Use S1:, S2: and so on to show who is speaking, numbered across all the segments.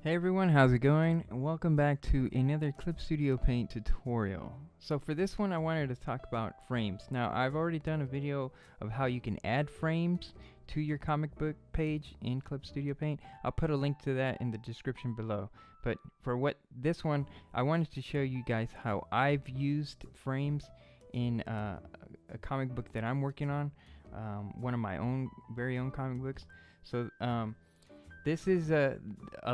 S1: Hey everyone, how's it going? Welcome back to another Clip Studio Paint tutorial. So for this one I wanted to talk about frames. Now I've already done a video of how you can add frames to your comic book page in Clip Studio Paint. I'll put a link to that in the description below. But for this one, I wanted to show you guys how I've used frames in a comic book that I'm working on, one of my very own comic books. So this is a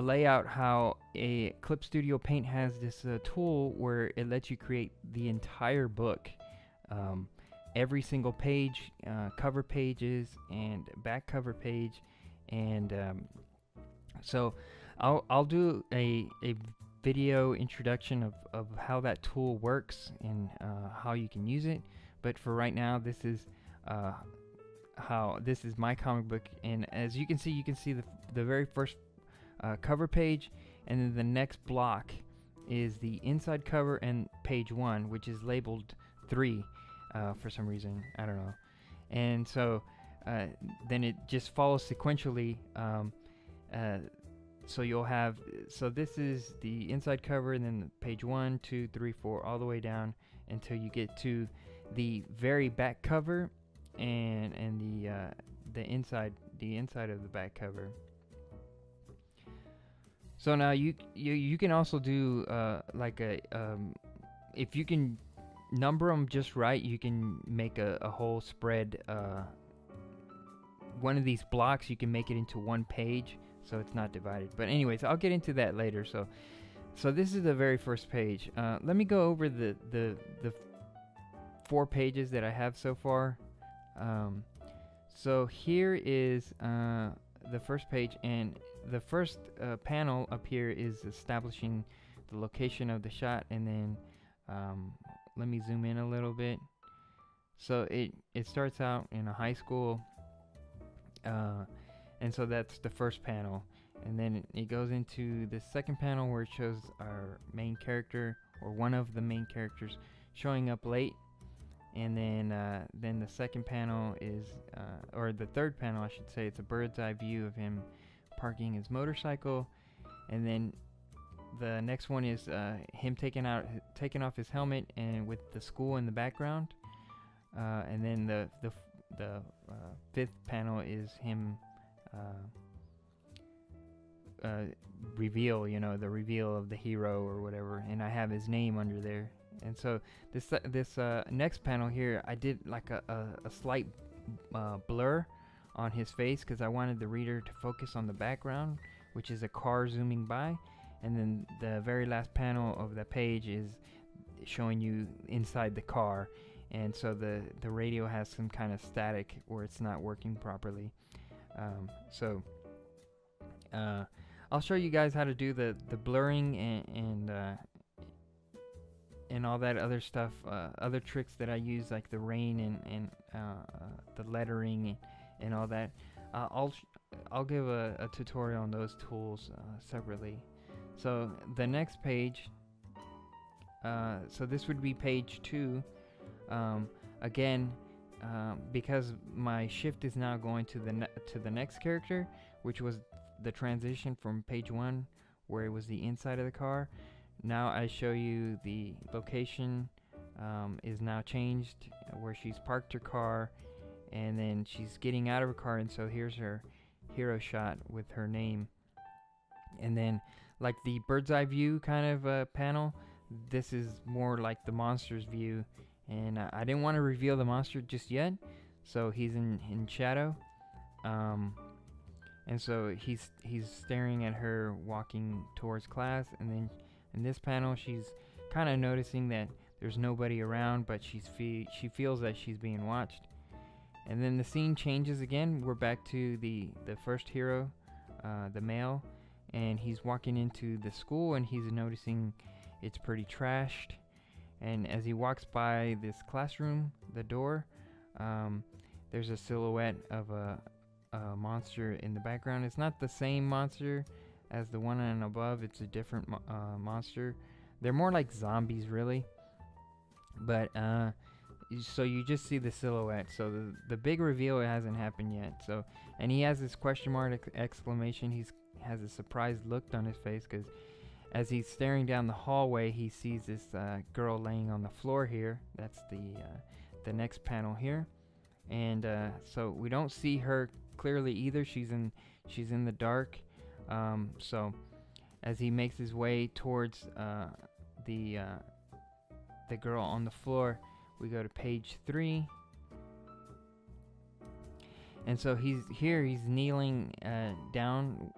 S1: layout how a Clip Studio Paint has this tool where it lets you create the entire book, every single page, cover pages and back cover page, and so I'll do a video introduction of how that tool works and how you can use it. But for right now, this is my comic book, and as you can see the very first cover page, and then the next block is the inside cover and page 1, which is labeled 3 for some reason, I don't know. And so then it just follows sequentially. So you'll have, so this is the inside cover, and then page 1, 2, 3, 4, all the way down until you get to the very back cover and the inside of the back cover. So now you can also do like a if you can number them just right, you can make a whole spread. One of these blocks, you can make it into one page, so it's not divided. But anyways, I'll get into that later. So this is the very first page. Let me go over the 4 pages that I have so far. So here is the first page, and the first panel up here is establishing the location of the shot, and then let me zoom in a little bit. So it starts out in a high school, and so that's the first panel, and then it goes into the second panel where it shows our main character, or one of the main characters, showing up late. And then the second panel is, or the third panel I should say, it's a bird's eye view of him parking his motorcycle. And then the next one is him taking off his helmet, and with the school in the background. And then the fifth panel is him reveal, the reveal of the hero or whatever, and I have his name under there. And so this next panel here, I did like a slight blur on his face, because I wanted the reader to focus on the background, which is a car zooming by. And then the very last panel of the page is showing you inside the car, and so the radio has some kind of static where it's not working properly. I'll show you guys how to do the blurring and all that other stuff, other tricks that I use, like the rain and the lettering and all that. I'll give a tutorial on those tools separately. So the next page, so this would be page 2. Again, because my shift is now going to the next character, which was the transition from page 1 where it was the inside of the car. Now I show you the location is now changed, where she's parked her car, and then she's getting out of her car, and so here's her hero shot with her name. And then, like the bird's eye view kind of panel, this is more like the monster's view, and I didn't want to reveal the monster just yet, so he's in shadow, and so he's staring at her walking towards class. And then in this panel, she's kind of noticing that there's nobody around, but she feels that she's being watched. And then the scene changes again. We're back to the first hero, the male, and he's walking into the school, and he's noticing it's pretty trashed. And as he walks by this classroom, the door, there's a silhouette of a monster in the background. It's not the same monster as the one and above, it's a different monster. They're more like zombies, really. But so you just see the silhouette. So the big reveal hasn't happened yet. So, and he has this question mark exclamation. He's has a surprised look on his face because as he's staring down the hallway, he sees this girl laying on the floor here. That's the next panel here, and so we don't see her clearly either. She's in the dark. So as he makes his way towards the girl on the floor, we go to page 3, and so he's kneeling down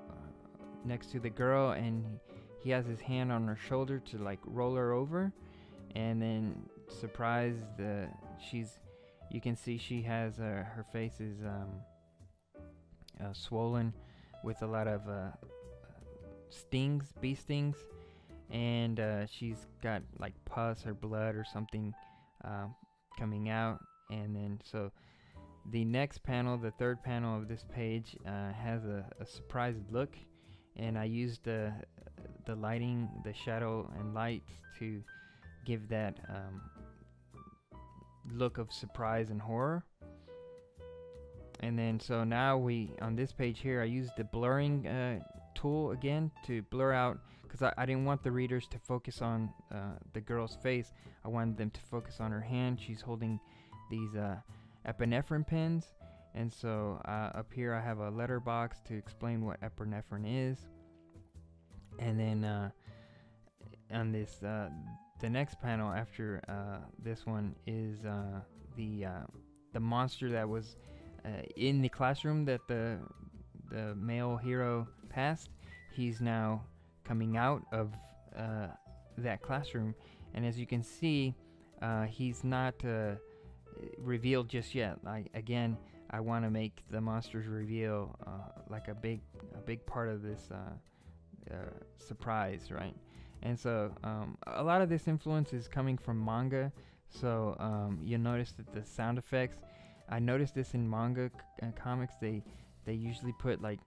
S1: next to the girl, and he has his hand on her shoulder to like roll her over, and then surprised, you can see she has her face is swollen with a lot of bee stings, and she's got like pus or blood or something coming out. And then so the next panel, the third panel of this page, has a surprised look, and I used the lighting, the shadow and light to give that look of surprise and horror. And then so now on this page here, I used the blurring tool again to blur out, because I didn't want the readers to focus on the girl's face. I wanted them to focus on her hand. She's holding these epinephrine pens, and so up here I have a letter box to explain what epinephrine is. And then on this the next panel after this one is the monster that was in the classroom that the male hero passed. He's now coming out of that classroom, and as you can see, he's not revealed just yet. Again, I want to make the monster's reveal like a big part of this surprise, right? And so a lot of this influence is coming from manga. So you'll notice that the sound effects, I noticed this in manga comics, they usually put like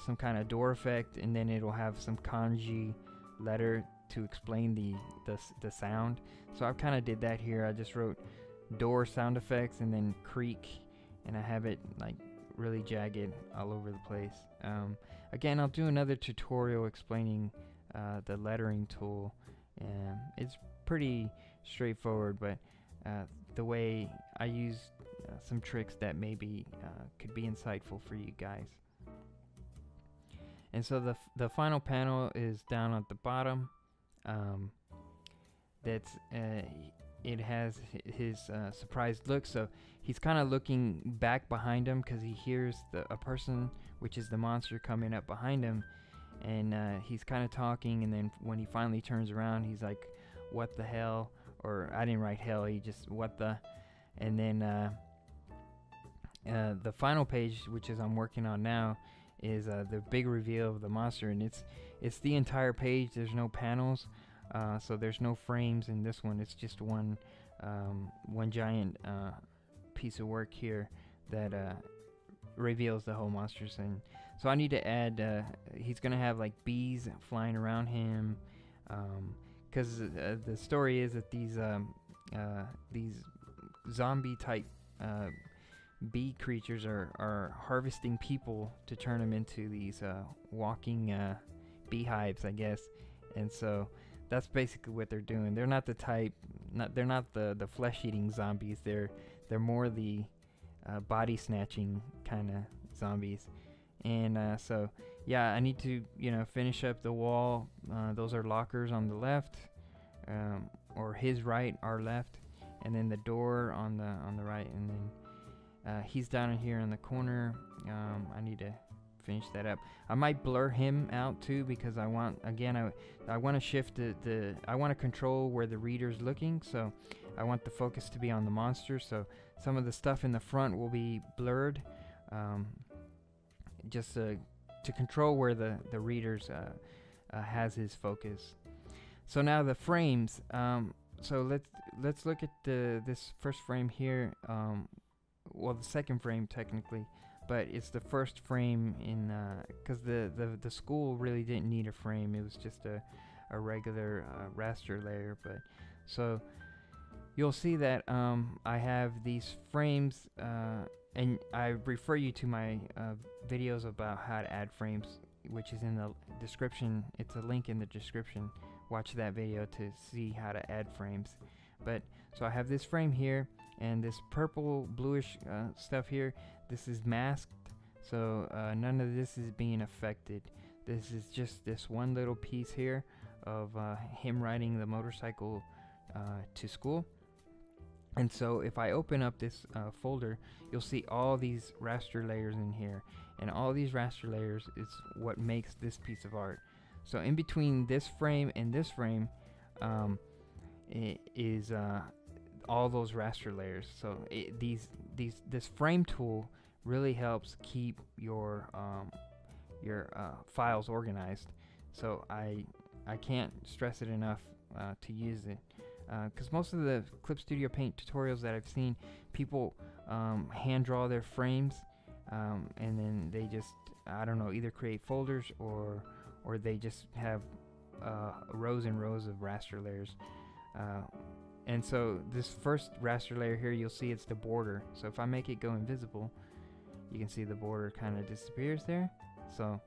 S1: some kind of door effect, and then it'll have some kanji letter to explain the sound. So I kind of did that here. I just wrote door sound effects and then creak, and I have it like really jagged all over the place. Again, I'll do another tutorial explaining the lettering tool, and it's pretty straightforward, but the way I use some tricks that maybe could be insightful for you guys. And so the final panel is down at the bottom. It has his surprised look. So he's kind of looking back behind him because he hears a person, which is the monster, coming up behind him, and he's kind of talking. And then when he finally turns around, he's like, "What the hell?" Or I didn't write hell. He just "What the?" And then the final page, which is I'm working on now, is the big reveal of the monster, and it's the entire page. There's no panels, so there's no frames in this one. It's just one giant piece of work here that reveals the whole monsters. And so I need to add he's gonna have like bees flying around him, because the story is that these zombie type bee creatures are harvesting people to turn them into these walking beehives, I guess. And so that's basically what they're doing. They're not the type, they're not the flesh-eating zombies. They're more the body snatching kind of zombies. And so yeah, I need to finish up the wall. Those are lockers on the left, or his right, our left, and then the door on the right, and then he's down in here in the corner. I need to finish that up. I might blur him out too, because I want, again, I want to shift I want to control where the reader's looking, so I want the focus to be on the monster. So some of the stuff in the front will be blurred, just to control where the reader's has his focus. So now the frames. So let's look at this first frame here. Well, the second frame technically, but it's the first frame in because the school really didn't need a frame. It was just a regular raster layer. But so you'll see that I have these frames, and I refer you to my videos about how to add frames, which is in the description. It's a link in the description. Watch that video to see how to add frames. But so I have this frame here, and this purple bluish stuff here, this is masked, so none of this is being affected. This is just this one little piece here of him riding the motorcycle to school. And so if I open up this folder, you'll see all these raster layers in here, and all these raster layers is what makes this piece of art. So in between this frame and this frame is all those raster layers. So this frame tool really helps keep your files organized. So I can't stress it enough to use it, because most of the Clip Studio Paint tutorials that I've seen, people hand draw their frames, and then they just, I don't know, either create folders or they just have rows and rows of raster layers. And so this first raster layer here, you'll see it's the border. So if I make it go invisible, you can see the border kind of disappears there. So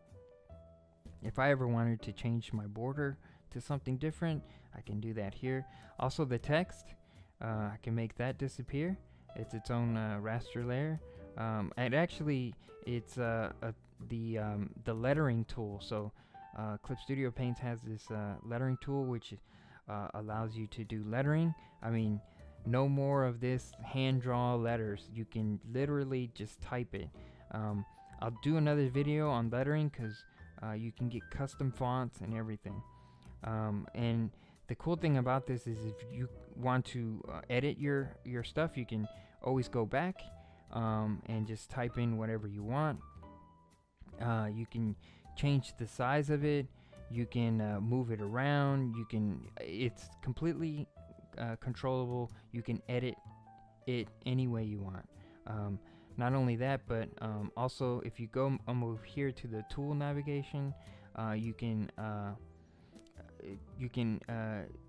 S1: if I ever wanted to change my border to something different, I can do that here. Also the text, I can make that disappear. It's its own raster layer. And actually it's the lettering tool. So Clip Studio Paint has this lettering tool which allows you to do lettering. I mean, no more of this hand draw letters. You can literally just type it. I'll do another video on lettering, because you can get custom fonts and everything. And the cool thing about this is if you want to edit your stuff, you can always go back and just type in whatever you want. You can change the size of it. You can move it around. You can, it's completely controllable. You can edit it any way you want. Not only that, but also if you go move here to the tool navigation, you can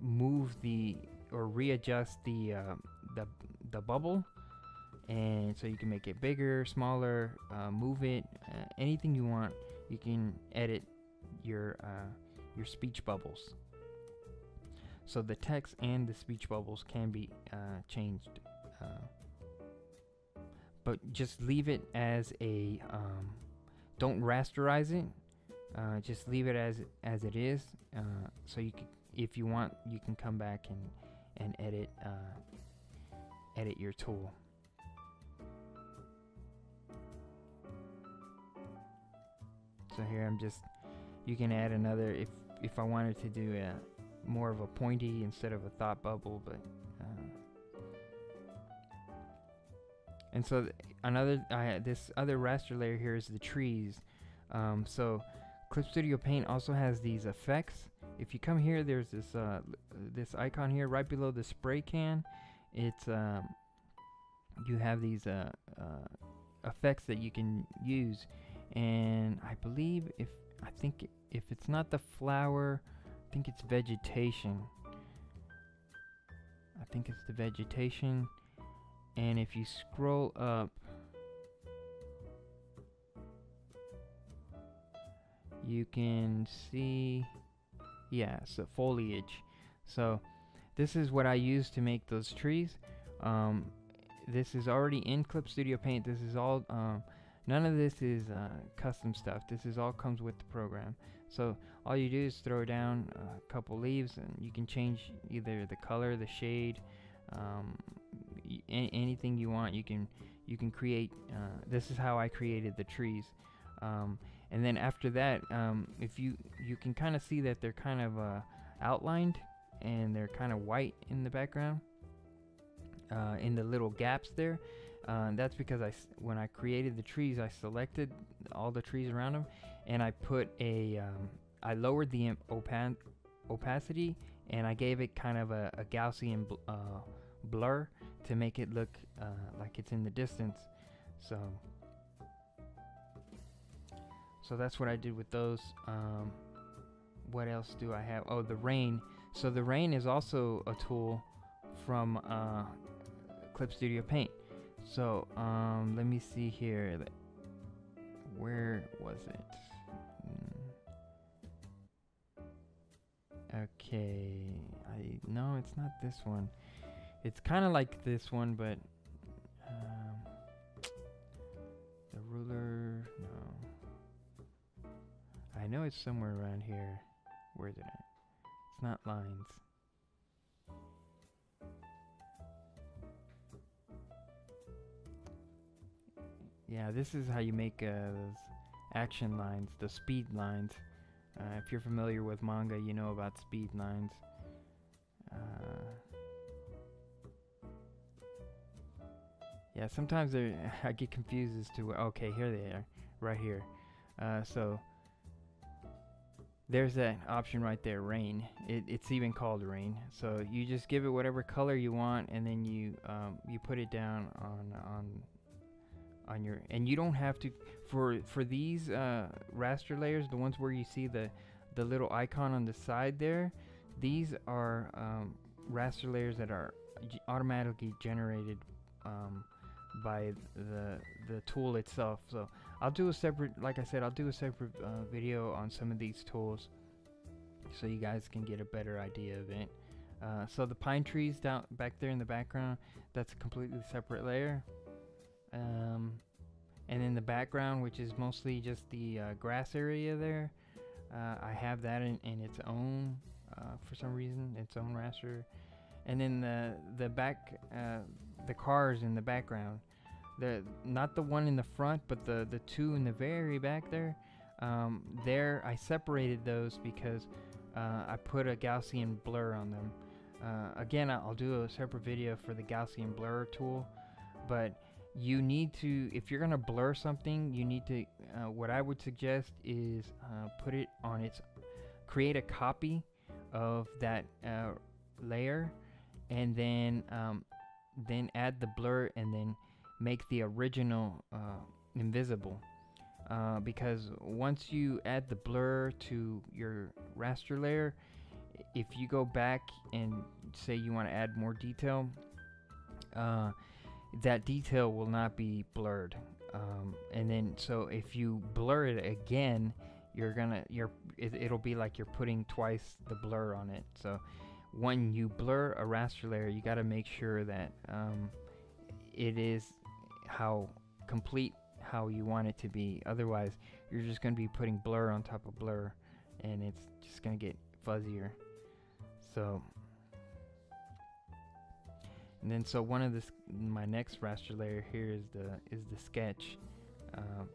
S1: move the or readjust the bubble, and so you can make it bigger, smaller, move it, anything you want. You can edit your speech bubbles. So the text and the speech bubbles can be changed, but just leave it as a don't rasterize it. Just leave it as it is. So you can, if you want, you can come back and edit your tool. So here I'm just, you can add another if I wanted to do more of a pointy instead of a thought bubble, but and so another this other raster layer here is the trees. So Clip Studio Paint also has these effects. If you come here, there's this this icon here right below the spray can. It's you have these effects that you can use, and I believe if it's not the flower, I think it's vegetation. I think it's the vegetation. And if you scroll up, you can see, yeah, so foliage. So this is what I use to make those trees. This is already in Clip Studio Paint. This is all, none of this is custom stuff. This is all comes with the program. So all you do is throw down a couple leaves, and you can change either the color, the shade, anything you want. You can create. This is how I created the trees. And then after that, if you can kind of see that they're kind of outlined, and they're kind of white in the background, in the little gaps there. That's because when I created the trees, I selected all the trees around them, and I put I lowered the opacity, and I gave it kind of a Gaussian blur to make it look like it's in the distance. So that's what I did with those. What else do I have? Oh, the rain. So the rain is also a tool from Clip Studio Paint. So let me see here. Where was it? Okay, no, it's not this one. It's kind of like this one, but the ruler, no. I know it's somewhere around here. Where is it at? It's not lines. Yeah, this is how you make those action lines, the speed lines. If you're familiar with manga, you know about speed lines. Yeah, sometimes I get confused as to okay, here they are, right here. So there's that option right there, rain. It's even called rain. So you just give it whatever color you want, and then you put it down on your, and you don't have to for these raster layers, the ones where you see the little icon on the side there. These are raster layers that are automatically generated by the tool itself. So I'll do a separate, like I said, I'll do a separate video on some of these tools so you guys can get a better idea of it. So the pine trees down back there in the background, that's a completely separate layer. And in the background, which is mostly just the grass area there, I have that in its own, for some reason, its own raster. And then the cars in the background, not the one in the front, but the two in the very back there. There I separated those because I put a Gaussian blur on them. Again, I'll do a separate video for the Gaussian blur tool, but you need to, if you're gonna blur something, you need to, what I would suggest is put it on its, create a copy of that layer, and then add the blur, and then make the original invisible. Because once you add the blur to your raster layer, if you go back and say you want to add more detail, that detail will not be blurred. And then so if you blur it again, it'll be like you're putting twice the blur on it. So when you blur a raster layer, you got to make sure that it is how complete how you want it to be. Otherwise, you're just going to be putting blur on top of blur, and it's just going to get fuzzier. So, and then so one of my next raster layer here is the sketch,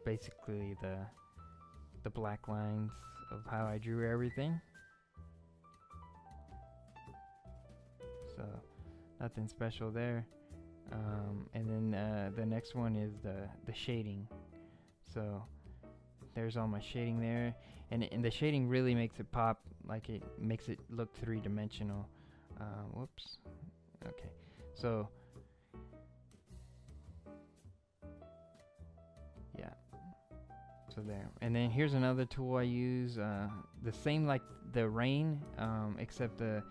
S1: basically the black lines of how I drew everything. So nothing special there. And then the next one is the shading. So there's all my shading there, and the shading really makes it pop, like it makes it look three-dimensional. Whoops. Okay. So yeah. So there. And then here's another tool I use. The same like the rain, except the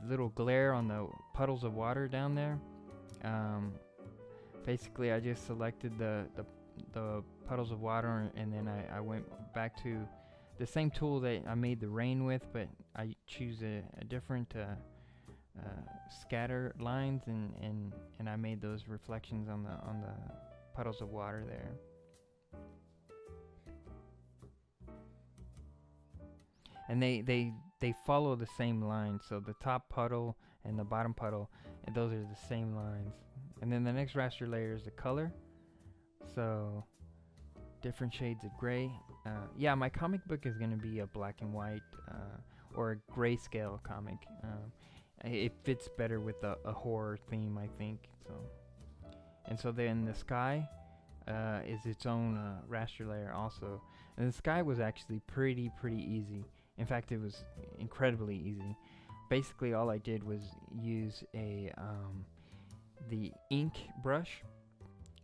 S1: little glare on the puddles of water down there. Basically I just selected the puddles of water, and then I went back to the same tool that I made the rain with, but I choose a different scatter lines, and I made those reflections on the puddles of water there. And they follow the same line, so the top puddle and the bottom puddle, and those are the same lines. And then the next raster layer is the color, so different shades of gray. Yeah, my comic book is going to be a black and white or a grayscale comic. It fits better with a horror theme, I think. So, and so then the sky is its own raster layer also. And the sky was actually pretty easy. In fact, it was incredibly easy. Basically, all I did was use the ink brush,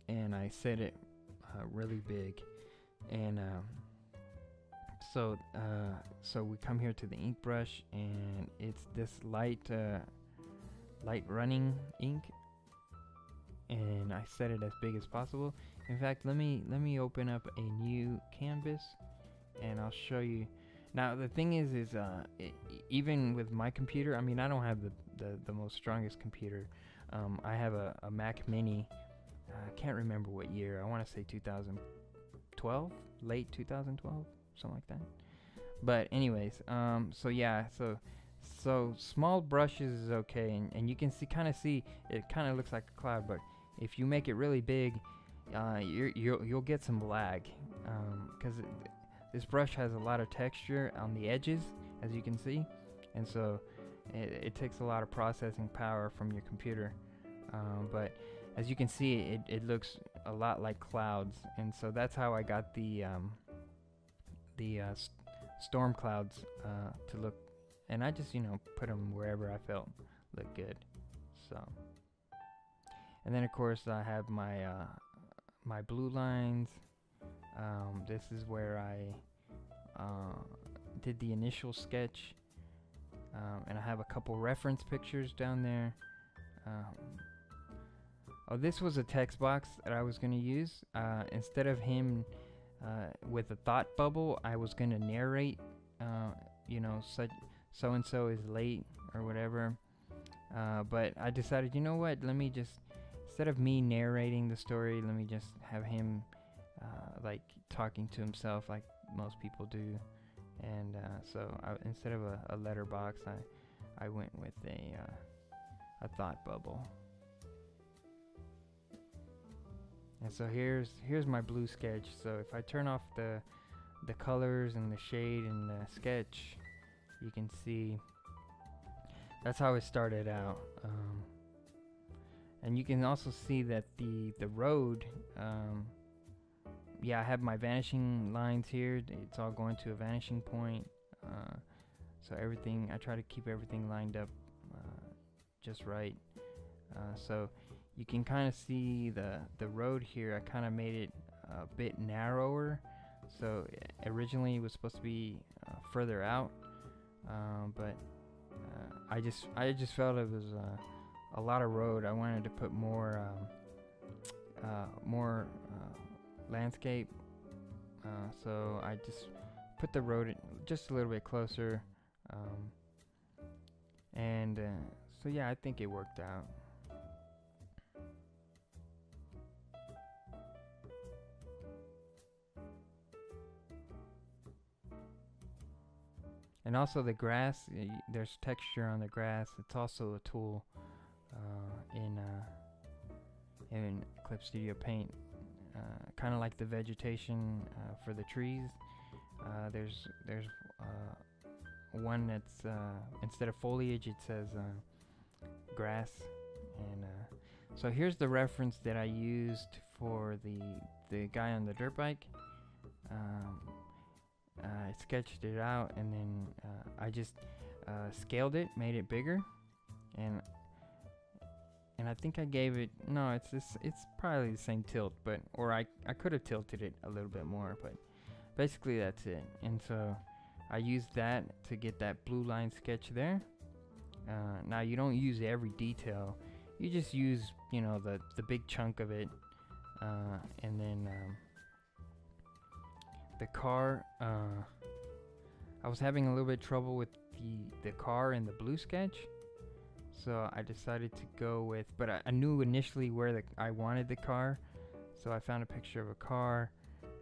S1: and I set it really big. And so we come here to the ink brush, and it's this light light running ink, and I set it as big as possible. In fact, let me open up a new canvas and I'll show you. Now the thing is even with my computer, I mean, I don't have the most strongest computer. I have a Mac Mini. I can't remember what year. I want to say 2012, late 2012, something like that. But anyways, so yeah, so small brushes is okay, and you can kind of see it kind of looks like a cloud. But if you make it really big, you'll get some lag, because this brush has a lot of texture on the edges, as you can see, and so it takes a lot of processing power from your computer. But as you can see, it looks a lot like clouds, and so that's how I got the storm clouds to look. And I just, put them wherever I felt looked good. So, and then of course I have my my blue lines. This is where I did the initial sketch, and I have a couple reference pictures down there. Oh, this was a text box that I was going to use. Instead of him with a thought bubble, I was going to narrate, such so-and-so is late or whatever. But I decided, you know what, let me just, instead of me narrating the story, let me just have him like talking to himself like most people do. And so instead of a letterbox, I went with a thought bubble. And so here's my blue sketch. So if I turn off the colors and the shade and the sketch, you can see that's how it started out. And you can also see that the road, yeah, I have my vanishing lines here. It's all going to a vanishing point. So everything, I try to keep everything lined up just right. So you can kind of see the road here. I kind of made it a bit narrower. So originally it was supposed to be further out, but I just felt it was a lot of road. I wanted to put more landscape, so I just put the road just a little bit closer, and so yeah, I think it worked out. And also the grass, there's texture on the grass. It's also a tool in Clip Studio Paint, kind of like the vegetation for the trees. There's one that's instead of foliage, it says grass. And so here's the reference that I used for the guy on the dirt bike. I sketched it out, and then I just scaled it, made it bigger, and I think I gave it, no, it's probably the same tilt, but or I could have tilted it a little bit more, but basically that's it. And so I used that to get that blue line sketch there. Now you don't use every detail, you just use the big chunk of it, and then the car, I was having a little bit of trouble with the car in the blue sketch, so I decided to go with, but I knew initially where I wanted the car, so I found a picture of a car,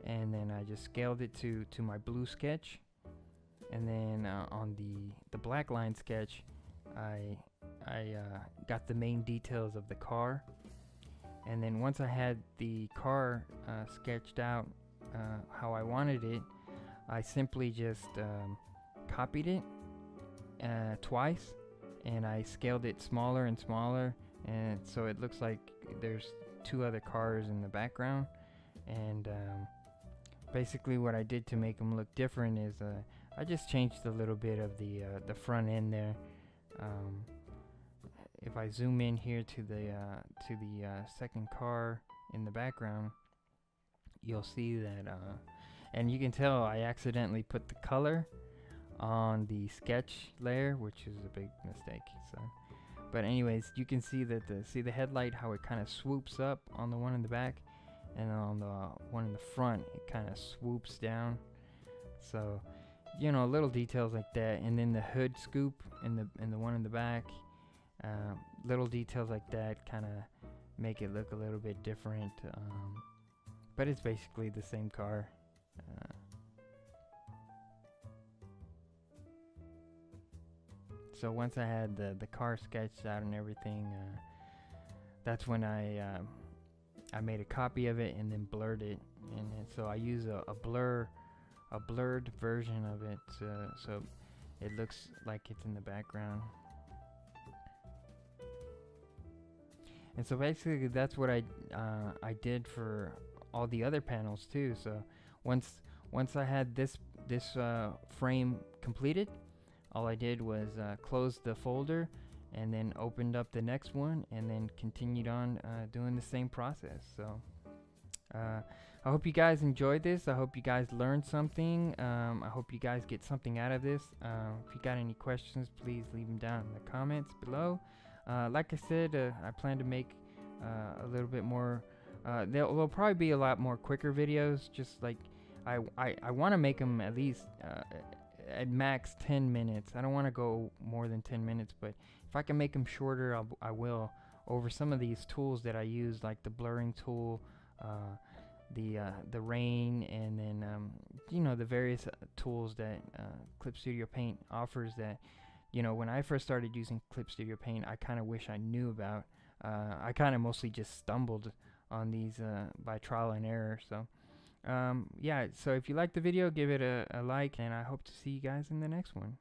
S1: and then I just scaled it to my blue sketch, and then on the black line sketch, I got the main details of the car, and then once I had the car sketched out how I wanted it, I simply just copied it twice, and I scaled it smaller and smaller, and so it looks like there's two other cars in the background. And basically what I did to make them look different is I just changed a little bit of the front end there. If I zoom in here to the second car in the background, you'll see that, and you can tell I accidentally put the color on the sketch layer, which is a big mistake. So, But anyways, you can see that the headlight, how it kind of swoops up on the one in the back, and on the one in the front it kind of swoops down. So, you know, little details like that. And then the hood scoop in the one in the back, little details like that kind of make it look a little bit different. But it's basically the same car. So once I had the car sketched out and everything, that's when I made a copy of it and then blurred it. And so I use a blurred version of it, so it looks like it's in the background. And so basically that's what I did for all the other panels too. So once I had this frame completed, all I did was close the folder and then opened up the next one and then continued on doing the same process. So I hope you guys enjoyed this. I hope you guys learned something. I hope you guys get something out of this. If you got any questions, please leave them down in the comments below. Like I said, I plan to make a little bit more. There'll probably be a lot more quicker videos. Just like I want to make them at least at max 10 minutes. I don't want to go more than 10 minutes, but if I can make them shorter, I will, over some of these tools that I use, like the blurring tool, the rain, and then you know, the various tools that Clip Studio Paint offers that, you know, when I first started using Clip Studio Paint, I kind of wish I knew about. I kind of mostly just stumbled on these by trial and error. So yeah, so if you liked the video, give it a like, and I hope to see you guys in the next one.